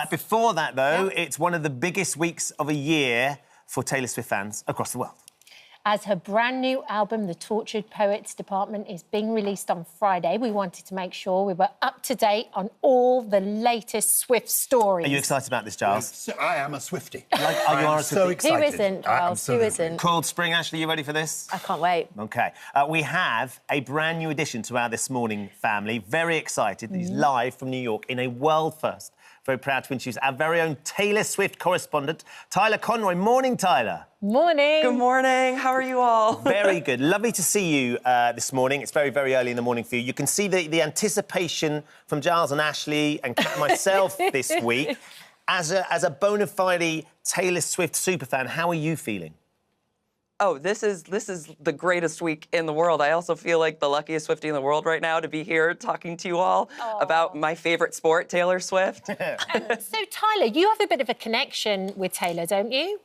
Before that, though, it's one of the biggest weeks of a year for Taylor Swift fans across the world. As her brand new album, The Tortured Poets Department, is being released on Friday, we wanted to make sure we were up to date on all the latest Swift stories. Are you excited about this, Giles? Yes, I am a Swiftie. You are a so Swiftie? excited. Who isn't, Giles? Who isn't? Coiled Spring, Ashley, you ready for this? I can't wait. OK. We have a brand new addition to our This Morning family. Very excited. He's live from New York in a world first. Very proud to introduce our very own Taylor Swift correspondent, Tyler Conroy. Morning, Tyler. Morning. Good morning. How are you all? Very good. Lovely to see you this morning. It's very, very early in the morning for you. You can see the anticipation from Giles and Ashley and myself this week. As a bona fide Taylor Swift superfan, how are you feeling? Oh, this is the greatest week in the world. I also feel like the luckiest Swiftie in the world right now to be here talking to you all about my favourite sport, Taylor Swift. So, Tyler, you have a bit of a connection with Taylor, don't you?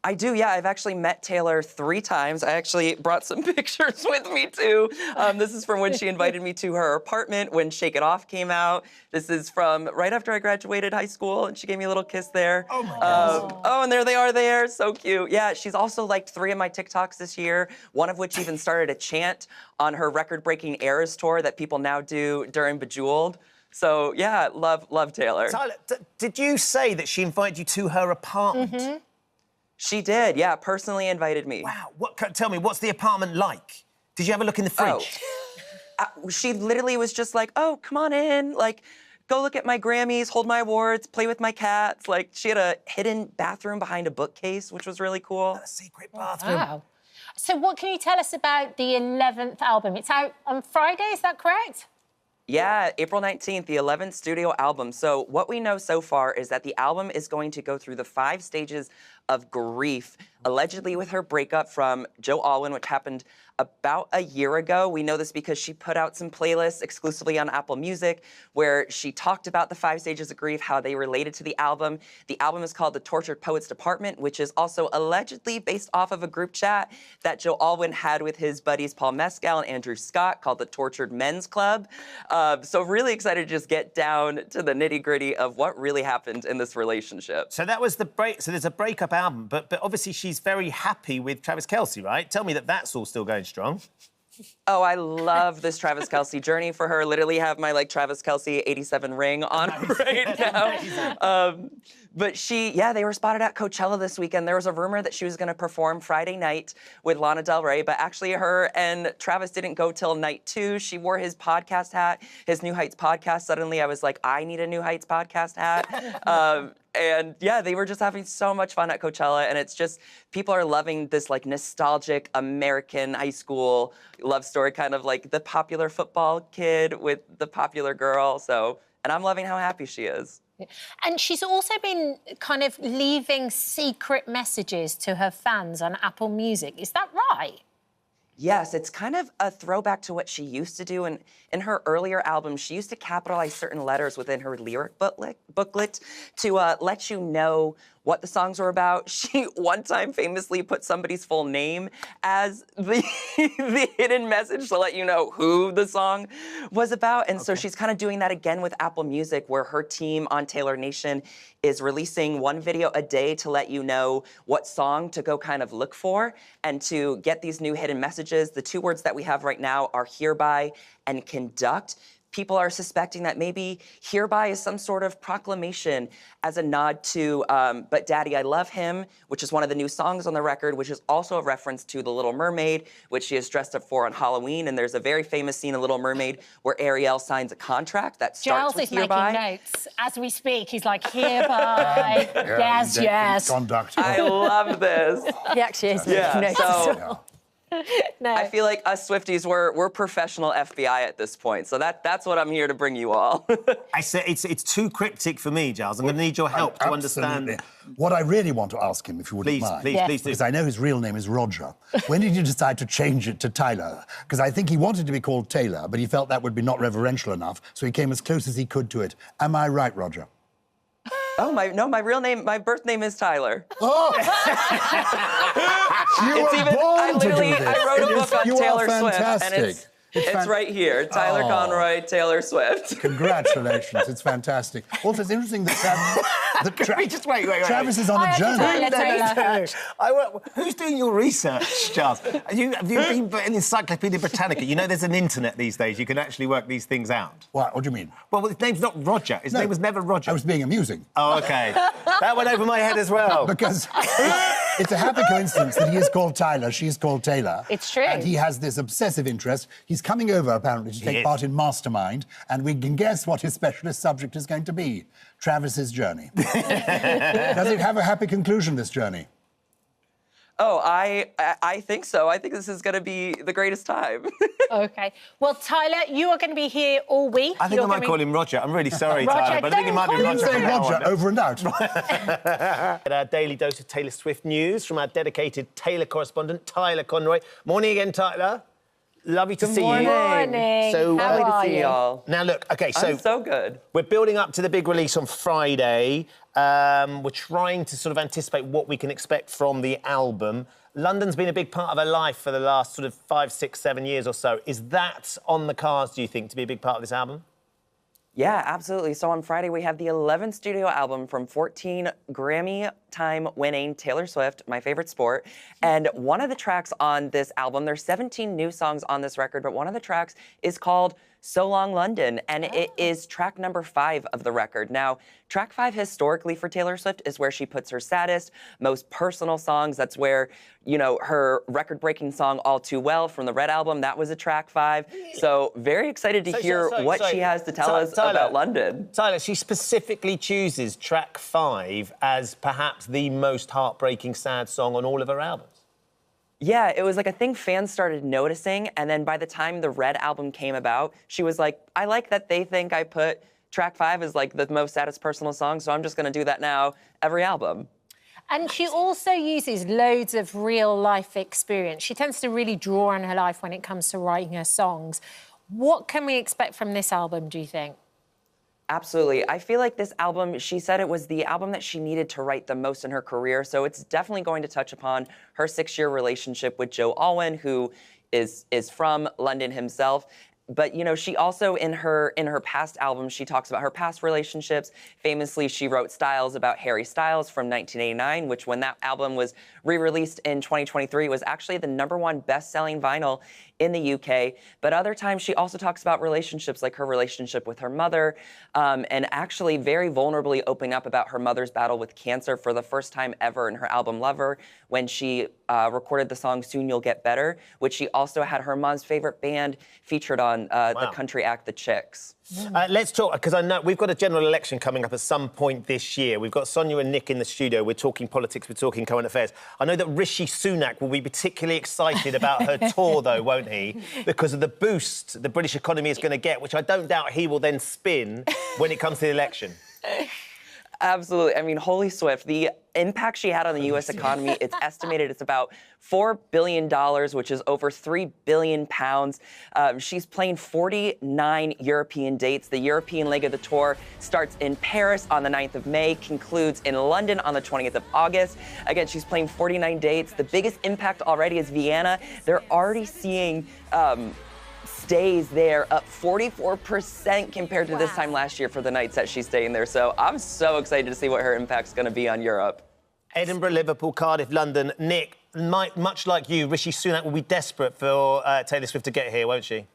I do, yeah. I've actually met Taylor 3 times. I actually brought some pictures with me, too. This is from when she invited me to her apartment when Shake It Off came out. This is from right after I graduated high school, and she gave me a little kiss there. Oh, my God. Oh, and there they are there. So cute. Yeah, she's also liked 3 of my TikToks this year, one of which even started a chant on her record-breaking Eras tour that people now do during Bejeweled. So, yeah, love Taylor. Tyler, did you say that she invited you to her apartment? Mm-hmm. She did, yeah, personally invited me. Wow. Tell me, what's the apartment like? Did you have a look in the fridge? She literally was just like, oh, come on in, like, go look at my Grammys, hold my awards, play with my cats. Like, she had a hidden bathroom behind a bookcase, which was really cool. A secret bathroom. Wow. So what can you tell us about the 11th album? It's out on Friday, is that correct? Yeah, April 19th, the 11th studio album. So what we know so far is that the album is going to go through the 5 stages of grief, allegedly with her breakup from Joe Alwyn, which happened about a year ago. We know this because she put out some playlists exclusively on Apple Music where she talked about the 5 stages of grief, how they related to the album. The album is called The Tortured Poets Department, which is also allegedly based off of a group chat that Joe Alwyn had with his buddies Paul Mescal and Andrew Scott called the Tortured Men's Club. So really excited to just get down to the nitty-gritty of what really happened in this relationship. So that was the break. So there's a breakup album, but obviously she's very happy with Travis Kelce, right? Tell me that that's all still going strong. Oh, I love this Travis Kelce journey for her. Literally have my, Travis Kelce 87 ring on right now. But they were spotted at Coachella this weekend. There was a rumor that she was going to perform Friday night with Lana Del Rey, but actually her and Travis didn't go till night 2. She wore his podcast hat, his New Heights podcast. Suddenly I was like, I need a New Heights podcast hat. And yeah, they were just having so much fun at Coachella, and it's just, people are loving this nostalgic American high school love story, kind of like the popular football kid with the popular girl. So, and I'm loving how happy she is. And she's also been kind of leaving secret messages to her fans on Apple Music. Is that right? Yes, it's kind of a throwback to what she used to do. And in her earlier albums, she used to capitalize certain letters within her lyric booklet to let you know what the songs were about. She one time famously put somebody's full name as the hidden message to let you know who the song was about. And so she's kind of doing that again with Apple Music, where her team on Taylor Nation is releasing 1 video a day to let you know what song to go kind of look for and to get these new hidden messages. The 2 words that we have right now are hereby and conduct. People are suspecting that maybe hereby is some sort of proclamation as a nod to But Daddy, I Love Him, which is one of the new songs on the record, which is also a reference to The Little Mermaid, which she is dressed up for on Halloween. And there's a very famous scene in Little Mermaid where Ariel signs a contract that starts Giles with is hereby. making notes. As we speak, he's like, hereby, yes. Conduct. I love this. He actually is making notes. So No. I feel like us Swifties, we're professional FBI at this point. So that's what I'm here to bring you all. I say it's too cryptic for me, Giles. I'm going to need your help to understand. What I really want to ask him, if you wouldn't mind. Please do. Because I know his real name is Roger. When did you decide to change it to Tyler? Because I think he wanted to be called Taylor, but he felt that would be not reverential enough, so he came as close as he could to it. Am I right, Roger? Oh, my real name, my birth name is Tyler. Oh! I wrote a book on Taylor Swift, and It's right here. Tyler Conroy, Taylor Swift. Congratulations, it's fantastic. Also, it's interesting that Just wait. Travis is on a journey. Who's doing your research, Charles? Have you been in Encyclopedia Britannica? You know there's an internet these days. You can actually work these things out. What do you mean? Well, his name's not Roger. His name was never Roger. I was being amusing. Oh, OK. That went over my head as well. Because it's a happy coincidence that he is called Tyler, she's called Taylor. It's true. And he has this obsessive interest. He's coming over, apparently, to take part in Mastermind, and we can guess what his specialist subject is going to be. Travis's journey. Does it have a happy conclusion, this journey? Oh, I think so. I think this is going to be the greatest time. OK. Well, Tyler, you are going to be here all week. I think I might call him Roger. I'm really sorry, Roger, Tyler, but I think it might be Roger. Say Roger, over and out. Our daily dose of Taylor Swift news from our dedicated Taylor correspondent, Tyler Conroy. Morning again, Tyler. Lovely to see you. Morning. So, How Lovely are to see you? y'all. Now, look, OK, I'm so good. we're building up to the big release on Friday. We're trying to sort of anticipate what we can expect from the album. London's been a big part of her life for the last sort of 5, 6, 7 years or so. Is that on the cards, do you think, to be a big part of this album? Yeah, absolutely. So on Friday, we have the 11th studio album from 14 Grammy time winning Taylor Swift, my favorite sport. And one of the tracks on this album, there's 17 new songs on this record, but one of the tracks is called So Long London, and it is track number 5 of the record. Now, track 5 historically for Taylor Swift is where she puts her saddest, most personal songs. That's where, you know, her record-breaking song All Too Well from the Red album, that was a track 5. So very excited to hear what she has to tell us about London. Tyler, she specifically chooses track 5 as perhaps the most heartbreaking, sad song on all of her albums. Yeah, it was like a thing fans started noticing, and then by the time the Red album came about, she was like, I like that they think I put track 5 as like the most saddest personal song, so I'm just gonna do that now every album. And she also uses loads of real-life experience. She tends to really draw on her life when it comes to writing her songs. What can we expect from this album, do you think? Absolutely. I feel like this album, she said it was the album that she needed to write the most in her career, so it's definitely going to touch upon her 6-year relationship with Joe Alwyn, who is from London himself. But, you know, she also, in her past albums, she talks about her past relationships. Famously, she wrote Styles about Harry Styles from 1989, which when that album was re-released in 2023, was actually the #1 best-selling vinyl in the UK. But other times, she also talks about relationships, like her relationship with her mother, and actually very vulnerably opening up about her mother's battle with cancer for the first time ever in her album Lover, when she recorded the song Soon You'll Get Better, which she also had her mom's favorite band featured on the country act The Chicks. Let's talk, because I know we've got a general election coming up at some point this year. We've got Sonia and Nick in the studio. We're talking politics, we're talking current affairs. I know that Rishi Sunak will be particularly excited about her tour, though, won't he? Because of the boost the British economy is going to get, which I don't doubt he will then spin when it comes to the election. Absolutely. I mean, holy Swift, the impact she had on the U.S. economy, it's estimated it's about $4 billion, which is over 3 billion pounds. She's playing 49 European dates. The European leg of the tour starts in Paris on the 9th of May, concludes in London on the 20th of August. Again, she's playing 49 dates. The biggest impact already is Vienna. They're already seeing stays there up 44% compared to this time last year for the nights that she's staying there. So I'm so excited to see what her impact's going to be on Europe. Edinburgh, Liverpool, Cardiff, London. Nick, much like you, Rishi Sunak will be desperate for Taylor Swift to get here, won't she?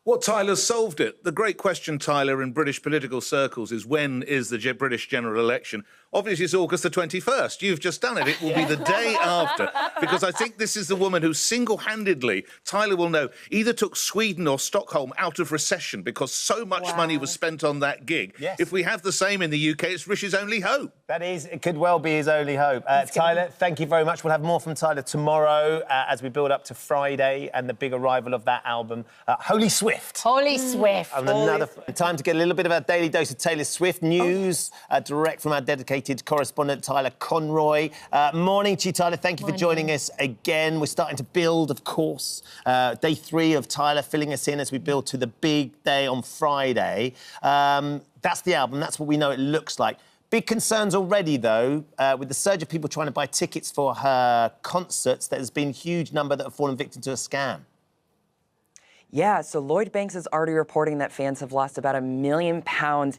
Well, Tyler's solved it. The great question, Tyler, in British political circles is when is the British general election? Obviously, it's August the 21st. You've just done it. It will be the day after, because I think this is the woman who single-handedly, Tyler will know, either took Sweden or Stockholm out of recession because so much money was spent on that gig. Yes. If we have the same in the UK, it's Rishi's only hope. It could well be his only hope. Tyler, thank you very much. We'll have more from Tyler tomorrow as we build up to Friday and the big arrival of that album, Holy Swift. Holy Swift. And another time to get a little bit of our daily dose of Taylor Swift news, direct from our dedicated correspondent, Tyler Conroy. Morning to you, Tyler. Thank you for joining us again. We're starting to build, of course. Day 3 of Tyler filling us in as we build to the big day on Friday. That's the album. That's what we know it looks like. Big concerns already, though, with the surge of people trying to buy tickets for her concerts. There's been a huge number that have fallen victim to a scam. Yeah, so Lloyd Banks is already reporting that fans have lost about £1 million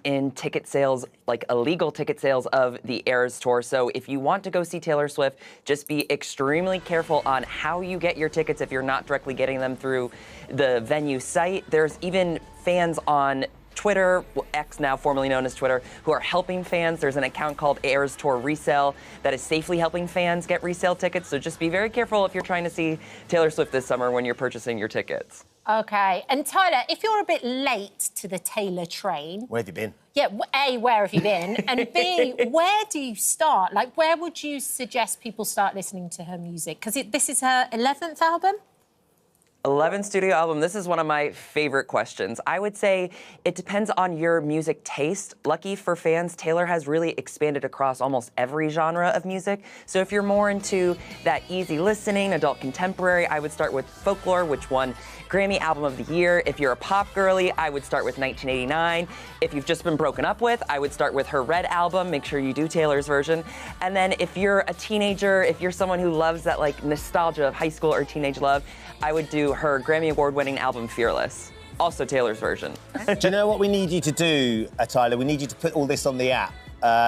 in ticket sales, like illegal ticket sales of the Eras Tour. So if you want to go see Taylor Swift, just be extremely careful on how you get your tickets if you're not directly getting them through the venue site. There's even fans on Twitter, X now formerly known as Twitter, who are helping fans. There's an account called Eras Tour Resale that is safely helping fans get resale tickets. So just be very careful if you're trying to see Taylor Swift this summer when you're purchasing your tickets. OK. And Tyler, if you're a bit late to the Taylor train... Where have you been? Yeah, A, where have you been? And B, where do you start? Like, where would you suggest people start listening to her music? Because this is her 11th album? 11th studio album. This is one of my favorite questions. I would say it depends on your music taste. Lucky for fans, Taylor has really expanded across almost every genre of music. So if you're more into that easy listening, adult contemporary, I would start with Folklore, which won Grammy Album of the Year. If you're a pop girly, I would start with 1989. If you've just been broken up with, I would start with her Red album. Make sure you do Taylor's version. And then if you're a teenager, if you're someone who loves that like nostalgia of high school or teenage love, I would do her Grammy Award-winning album Fearless. Also Taylor's version. Do you know what we need you to do, Tyler? We need you to put all this on the app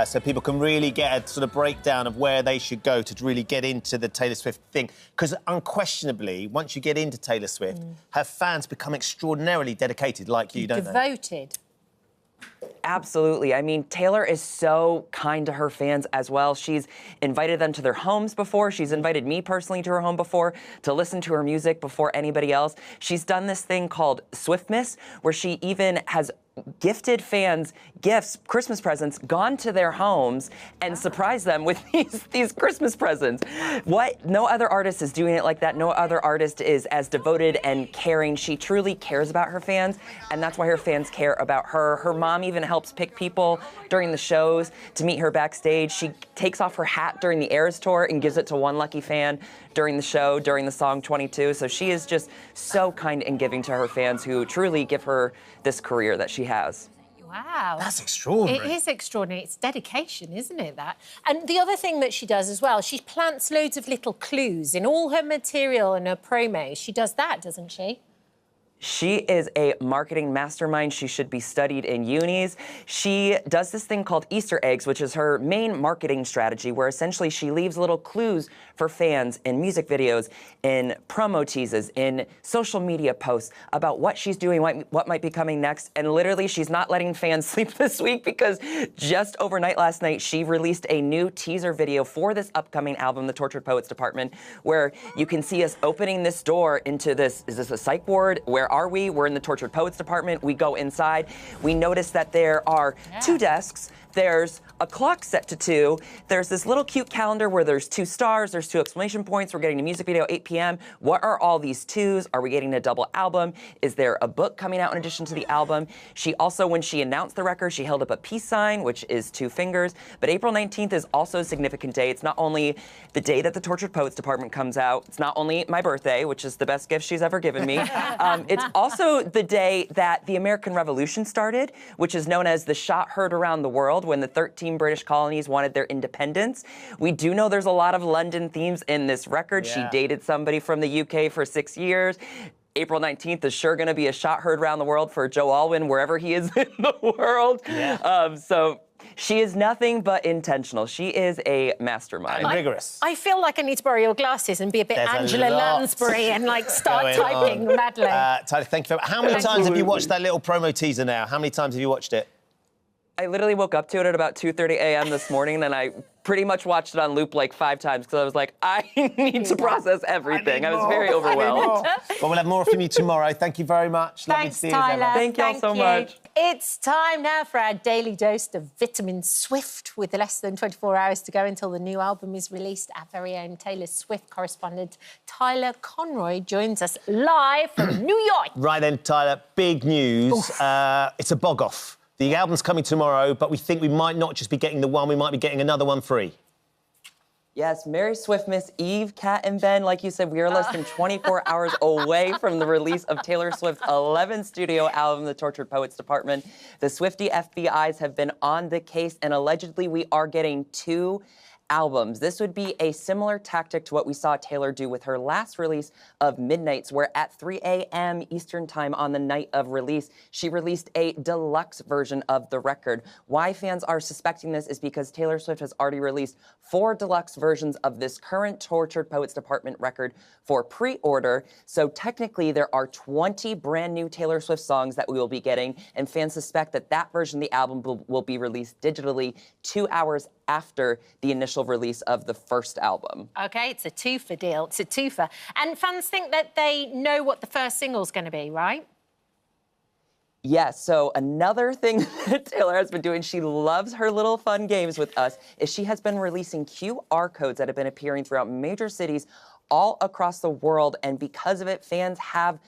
so people can really get a sort of breakdown of where they should go to really get into the Taylor Swift thing. Because unquestionably, once you get into Taylor Swift, her fans become extraordinarily dedicated like you, don't they? Devoted. Absolutely. I mean, Taylor is so kind to her fans as well. She's invited them to their homes before. She's invited me personally to her home before to listen to her music before anybody else. She's done this thing called Swiftmas, where she even has gifted fans gifts, Christmas presents, gone to their homes and surprised them with these Christmas presents. No other artist is doing it like that. No other artist is as devoted and caring. She truly cares about her fans, and that's why her fans care about her. Her mom even helps pick people during the shows to meet her backstage. She takes off her hat during the Eras Tour and gives it to one lucky fan during the show, during the song 22. So she is just so kind and giving to her fans who truly give her this career that she has. Wow. That's extraordinary. It is extraordinary. It's dedication, isn't it, that? And the other thing that she does as well, she plants loads of little clues in all her material and her promos. She does that, doesn't she? She is a marketing mastermind. She should be studied in unis. She does this thing called Easter eggs, which is her main marketing strategy, where essentially she leaves little clues for fans in music videos, in promo teases, in social media posts about what she's doing, what might be coming next. And literally, she's not letting fans sleep this week because just overnight last night, she released a new teaser video for this upcoming album, The Tortured Poets Department, where you can see us opening this door into this, is this a psych ward? Where are we? We're in the Tortured Poets Department. We go inside. We notice that there are 2 desks. There's a clock set to 2. There's this little cute calendar where there's 2 stars, there's 2 exclamation points. We're getting a music video 8 p.m. What are all these 2s? Are we getting a double album? Is there a book coming out in addition to the album? She also, when she announced the record, she held up a peace sign, which is 2 fingers. But April 19th is also a significant day. It's not only the day that the Tortured Poets Department comes out. It's not only my birthday, which is the best gift she's ever given me. It's also the day that the American Revolution started, which is known as the shot heard around the world, when the 13 British colonies wanted their independence. We do know there's a lot of London themes in this record. Yeah. She dated somebody from the UK for 6 years. April 19th is sure going to be a shot heard around the world for Joe Alwyn, wherever he is in the world. Yeah. So she is nothing but intentional. She is a mastermind. And vigorous. I feel like I need to borrow your glasses and be a bit There's a Angela lot Lansbury and, like, start going typing on. madly. Tyler, thank you. How many times have you watched that little promo teaser now? How many times have you watched it? I literally woke up to it at about 2:30 a.m. this morning, and I pretty much watched it on loop like 5 times because I was like, I need to process everything. I was very overwhelmed. Well, we'll have more from you tomorrow. Thank you very much. Lovely Thanks, to see you as Tyler. ever. Thank y'all so much. It's time now for our daily dose of vitamin Swift. With less than 24 hours to go until the new album is released, our very own Taylor Swift correspondent Tyler Conroy joins us live from New York. Right then, Tyler, big news. It's a bog-off. The album's coming tomorrow, but we think we might not just be getting the one, we might be getting another one free. Yes, Merry Swiftmas Eve, Kat and Ben. Like you said, we are less than 24 hours away from the release of Taylor Swift's 11th studio album, The Tortured Poets Department. The Swiftie FBIs have been on the case, and allegedly we are getting 2 albums. This would be a similar tactic to what we saw Taylor do with her last release of Midnights, where at 3 a.m. Eastern Time on the night of release, she released a deluxe version of the record. Why fans are suspecting this is because Taylor Swift has already released 4 deluxe versions of this current Tortured Poets Department record for pre-order. So technically, there are 20 brand new Taylor Swift songs that we will be getting, and fans suspect that that version of the album will be released digitally 2 hours after the initial release of the first album. OK, it's a twofer deal. It's a twofer. And fans think that they know what the first single's going to be, right? Yeah, so another thing that Taylor has been doing, she loves her little fun games with us, is she has been releasing QR codes that have been appearing throughout major cities all across the world. And because of it, fans have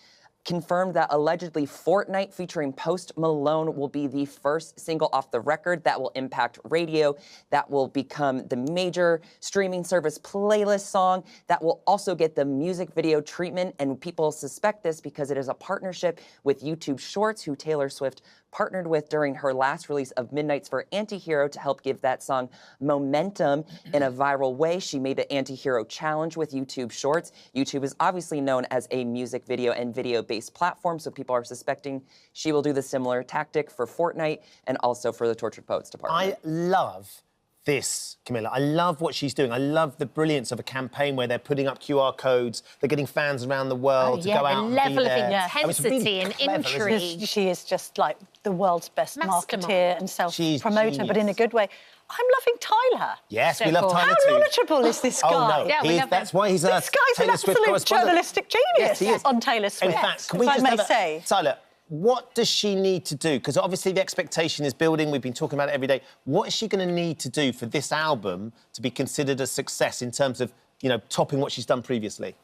confirmed that allegedly Fortnite featuring Post Malone will be the first single off the record that will impact radio, that will become the major streaming service playlist song, that will also get the music video treatment. And people suspect this because it is a partnership with YouTube Shorts, who Taylor Swift partnered with during her last release of Midnights for Antihero to help give that song momentum in a viral way. She made an Antihero challenge with YouTube Shorts. YouTube is obviously known as a music video and video-based platform, so people are suspecting she will do the similar tactic for Fortnite and also for the Tortured Poets Department. I love this, Camilla. I love what she's doing. I love the brilliance of a campaign where they're putting up QR codes, they're getting fans around the world to go out and be there. the level of Oh, it's intensity really and clever, isn't it? intrigue. She is just like the world's best Mastermind. marketeer and She's self-promoter, but in a genius. good way. I'm loving Tyler. Yes, So we love cool. Tyler How too. knowledgeable is this guy? Oh, no. Yeah, we He is- love that's him. why he's a This guy's Taylor an Swift absolute correspondent. journalistic Yes, genius he is. on Taylor In Swift, fact, can if we I just may have a- say. Tyler, what does she need to do? Because obviously the expectation is building. We've been talking about it every day. What is she going to need to do for this album to be considered a success in terms of, you know, topping what she's done previously?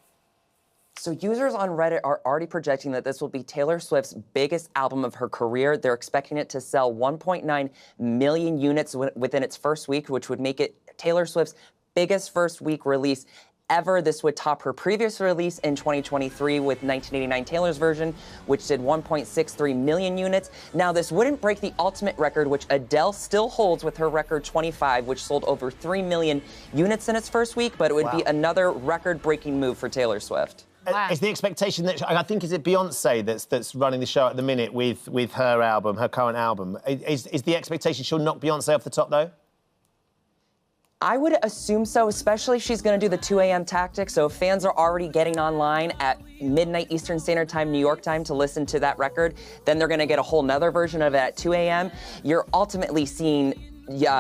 So users on Reddit are already projecting that this will be Taylor Swift's biggest album of her career. They're expecting it to sell 1.9 million units within its first week, which would make it Taylor Swift's biggest first week release ever. This would top her previous release in 2023 with 1989 Taylor's version, which did 1.63 million units. Now, this wouldn't break the ultimate record, which Adele still holds with her record 25, which sold over 3 million units in its first week, but it would be another record-breaking move for Taylor Swift. Wow. Is the expectation that I think is it Beyonce that's running the show at the minute with her album, her current album? Is the expectation she'll knock Beyonce off the top though? I would assume so, especially if she's going to do the 2 a.m. tactic. So if fans are already getting online at midnight Eastern Standard Time, New York time, to listen to that record, then they're going to get a whole nother version of it at 2 a.m. You're ultimately seeing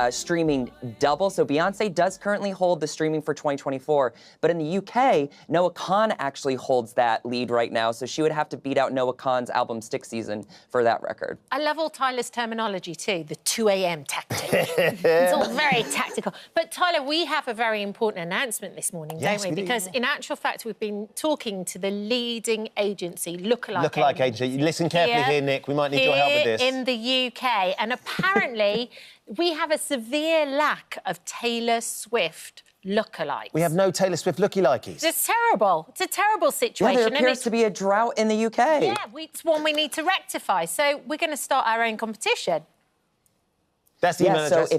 streaming double. So Beyonce does currently hold the streaming for 2024, but in the UK, Noah Khan actually holds that lead right now. So she would have to beat out Noah Khan's album Stick Season for that record. I love all Tyler's terminology too, the 2 a.m. tactic. It's all very tactical. But Tyler, we have a very important announcement this morning, Yes, don't we? we do, Because yeah. in actual fact, we've been talking to the leading agency, Lookalike agency. Listen carefully here, Nick. We might need your help with this. In the UK, and apparently we have a severe lack of Taylor Swift lookalikes. We have no Taylor Swift looky-likeys. It's terrible. It's a terrible Yeah, situation. there and appears to be a drought in the UK. Yeah, it's one we need to rectify. So we're going to start our own competition. That's the email Yeah, so address.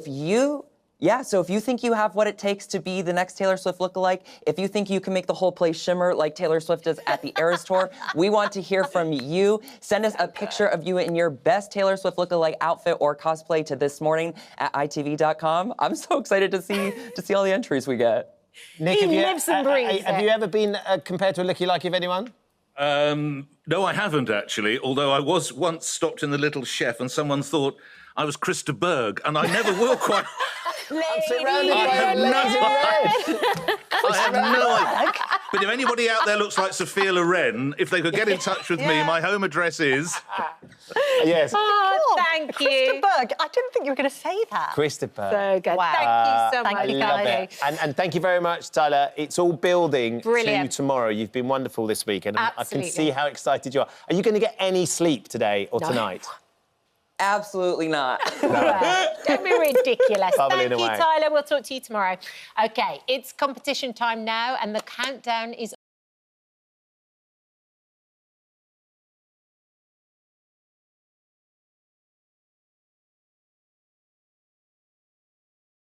if you think you have what it takes to be the next Taylor Swift lookalike, if you think you can make the whole place shimmer like Taylor Swift does at the Eras Tour, we want to hear from you. Send us a picture of you in your best Taylor Swift lookalike outfit or cosplay to this morning at ITV.com. I'm so excited to see all the entries we get. Nick, He have you- lives and breathes Have it. you ever been compared to a looky-like of anyone? No, I haven't actually, although I was once stopped in the Little Chef and someone thought I was Krista Berg, and I never will quite... Surrounded I by have ladies in no- red. I have no idea. But if anybody out there looks like Sophia Loren, if they could get in touch with me, my home address is... Yes. Oh, thank Krista you. Berg, I didn't think you were going to say that. Christopher. So good. Wow. Thank you so Thank much. you, Love guys. it. And thank you very much, Tyler. It's all building Brilliant. to tomorrow. You've been wonderful this week, and I Absolutely. can see how excited you are. Are you going to get any sleep today or No. tonight? Absolutely not. Don't be ridiculous. Bubbling Thank you, away. Tyler. We'll talk to you tomorrow. OK, it's competition time now, and the countdown is